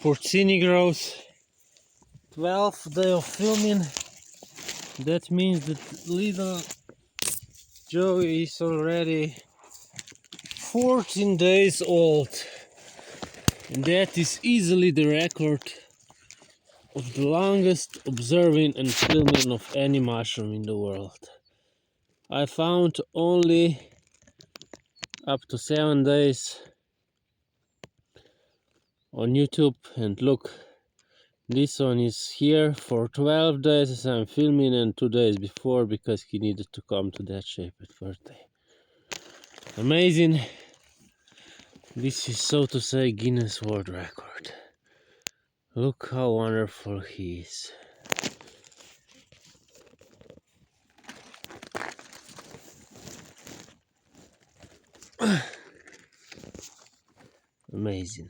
porcini grows. 12th day of filming. That means that little Joey is already 14 days old. And that is easily the record of the longest observing and filming of any mushroom in the world. I found only up to 7 days on YouTube, and look, this one is here for 12 days as I'm filming, and 2 days before because he needed to come to that shape at birthday. Amazing. This is, so to say, Guinness World Record. Look how wonderful he is. Amazing.